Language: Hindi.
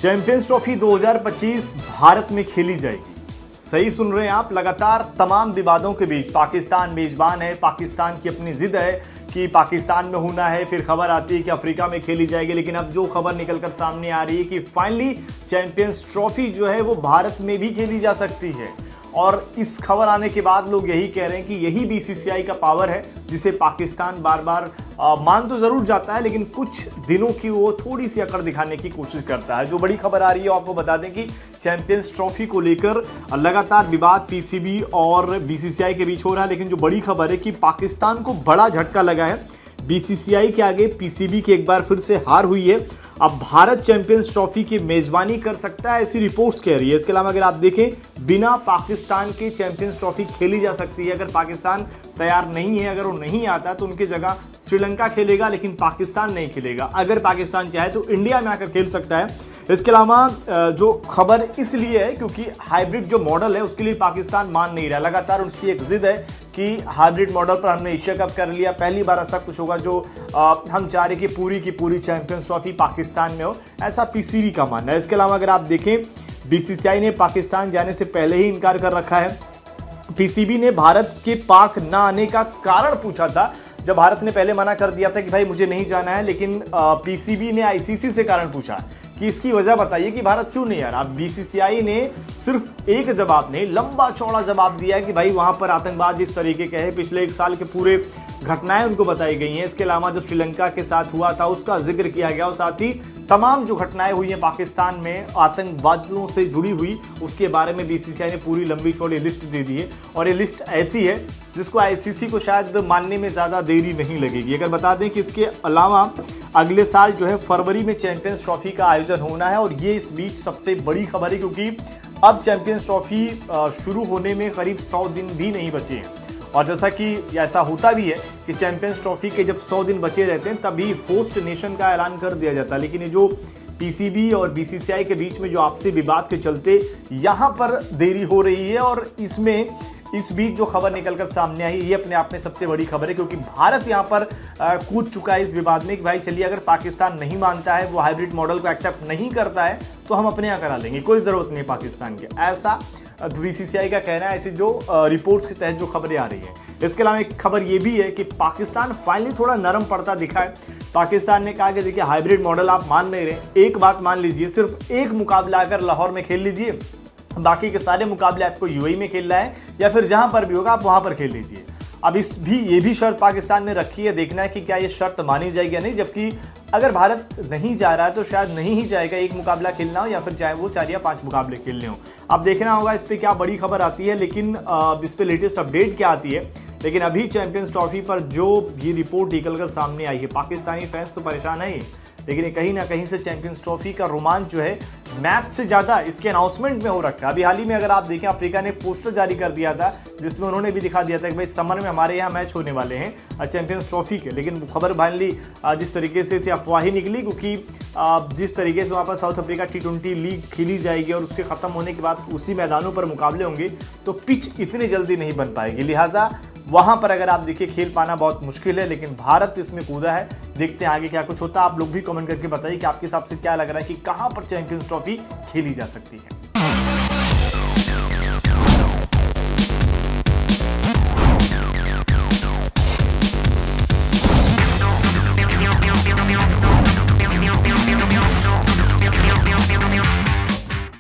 चैंपियंस ट्रॉफी 2025 भारत में खेली जाएगी। सही सुन रहे हैं आप। लगातार तमाम विवादों के बीच पाकिस्तान मेजबान है, पाकिस्तान की अपनी जिद है कि पाकिस्तान में होना है, फिर खबर आती है कि अफ्रीका में खेली जाएगी। लेकिन अब जो खबर निकलकर सामने आ रही है कि फाइनली चैंपियंस ट्रॉफी जो है वो भारत में भी खेली जा सकती है। और इस खबर आने के बाद लोग यही कह रहे हैं कि यही बीसीसीआई का पावर है जिसे पाकिस्तान बार बार मान तो जरूर जाता है, लेकिन कुछ दिनों की वो थोड़ी सी अकड़ दिखाने की कोशिश करता है। जो बड़ी खबर आ रही है आपको बता दें कि चैंपियंस ट्रॉफी को लेकर लगातार विवाद पीसीबी और बीसीसीआई के बीच हो रहा है। लेकिन जो बड़ी खबर है कि पाकिस्तान को बड़ा झटका लगा है। बीसीसीआई के आगे पीसीबी की एक बार फिर से हार हुई है। अब भारत चैंपियंस ट्रॉफी की मेजबानी कर सकता है, ऐसी रिपोर्ट्स कह रही है। इसके अलावा अगर आप देखें, बिना पाकिस्तान के चैंपियंस ट्रॉफी खेली जा सकती है। अगर पाकिस्तान तैयार नहीं है, अगर वो नहीं आता तो उनकी जगह श्रीलंका खेलेगा, लेकिन पाकिस्तान नहीं खेलेगा। अगर पाकिस्तान चाहे तो इंडिया में आकर खेल सकता है। इसके अलावा जो खबर इसलिए है क्योंकि हाइब्रिड जो मॉडल है उसके लिए पाकिस्तान मान नहीं रहा। लगातार उसकी एक जिद है कि हाइब्रिड मॉडल पर हमने एशिया कप कर लिया, पहली बार ऐसा कुछ होगा जो हम चाह रहे कि पूरी की पूरी चैंपियंस ट्रॉफी पाकिस्तान में हो, ऐसा पीसीबी का मानना है। इसके अलावा अगर आप देखें, बीसीसीआई ने पाकिस्तान जाने से पहले ही इनकार कर रखा है। पीसीबी ने भारत के पाक ना आने का कारण पूछा था, जब भारत ने पहले मना कर दिया था कि भाई मुझे नहीं जाना है, लेकिन पीसीबी ने आईसीसी से कारण पूछा कि इसकी वजह बताइए कि भारत क्यों नहीं आ रहा। बीसीसीआई ने सिर्फ एक जवाब नहीं, लंबा चौड़ा जवाब दिया है कि भाई वहां पर आतंकवाद इस तरीके के है, पिछले एक साल के पूरे घटनाएं उनको बताई गई हैं। इसके अलावा जो श्रीलंका के साथ हुआ था उसका जिक्र किया गया, और साथ ही तमाम जो घटनाएं हुई हैं पाकिस्तान में आतंकवादियों से जुड़ी हुई, उसके बारे में बीसीसीआई ने पूरी लंबी चौड़ी लिस्ट दे दी है। और ये लिस्ट ऐसी है जिसको आईसीसी को शायद मानने में ज़्यादा देरी नहीं लगेगी। अगर बता दें कि इसके अलावा अगले साल जो है फरवरी में चैंपियंस ट्रॉफी का आयोजन होना है, और ये इस बीच सबसे बड़ी खबर है क्योंकि अब चैंपियंस ट्रॉफी शुरू होने में करीब 100 दिन भी नहीं बचे हैं। और जैसा कि ऐसा होता भी है कि चैंपियंस ट्रॉफी के जब 100 दिन बचे रहते हैं तभी होस्ट नेशन का ऐलान कर दिया जाता है। लेकिन ये जो पीसीबी और बीसीसीआई के बीच में जो आपसी विवाद के चलते यहाँ पर देरी हो रही है, और इस बीच जो खबर निकलकर सामने आई ये अपने आप में सबसे बड़ी खबर है, क्योंकि भारत यहाँ पर कूद चुका है इस विवाद में कि भाई चलिए, अगर पाकिस्तान नहीं मानता है, वो हाइब्रिड मॉडल को एक्सेप्ट नहीं करता है, तो हम अपने यहाँ करा लेंगे, कोई ज़रूरत नहीं पाकिस्तान की, ऐसा बीसीसीआई का कहना है। ऐसी जो रिपोर्ट्स के तहत जो खबरें आ रही हैं। इसके अलावा एक खबर ये भी है कि पाकिस्तान फाइनली थोड़ा नरम पड़ता दिखा है। पाकिस्तान ने कहा कि देखिए हाइब्रिड मॉडल आप मान नहीं रहे, एक बात मान लीजिए, सिर्फ एक मुकाबला अगर लाहौर में खेल लीजिए, बाकी के सारे मुकाबले आपको यूएई में खेलना है, या फिर जहां पर भी होगा आप वहां पर खेल लीजिए। अब ये भी शर्त पाकिस्तान ने रखी है, देखना है कि क्या ये शर्त मानी जाएगी या नहीं। जबकि अगर भारत नहीं जा रहा है तो शायद नहीं ही जाएगा, एक मुकाबला खेलना हो या फिर चाहे वो 4 या 5 मुकाबले खेलने हो। अब देखना होगा इस पर क्या बड़ी खबर आती है, लेकिन इस पर लेटेस्ट अपडेट क्या आती है। लेकिन अभी चैंपियंस ट्रॉफी पर जो ये रिपोर्ट निकलकर सामने आई है, पाकिस्तानी फैंस तो परेशान है, लेकिन कहीं ना कहीं से चैंपियंस ट्रॉफी का रोमांच जो है मैच से ज़्यादा इसके अनाउंसमेंट में हो रखा है। अभी हाल ही में अगर आप देखें, अफ्रीका ने पोस्टर जारी कर दिया था जिसमें उन्होंने भी दिखा दिया था कि भाई समर में हमारे यहाँ मैच होने वाले हैं चैंपियंस ट्रॉफी के। लेकिन खबर फाइनली जिस तरीके से थी अफवाह ही निकली, क्योंकि जिस तरीके से वहाँ पर साउथ अफ्रीका T20 लीग खेली जाएगी और उसके ख़त्म होने के बाद उसी मैदानों पर मुकाबले होंगे, तो पिच इतनी जल्दी नहीं बन पाएगी। लिहाजा वहां पर अगर आप देखिए खेल पाना बहुत मुश्किल है, लेकिन भारत इसमें कूदा है। देखते हैं आगे क्या कुछ होता है। आप लोग भी कमेंट करके बताइए कि आपके हिसाब से क्या लग रहा है कि कहां पर चैंपियंस ट्रॉफी खेली जा सकती है।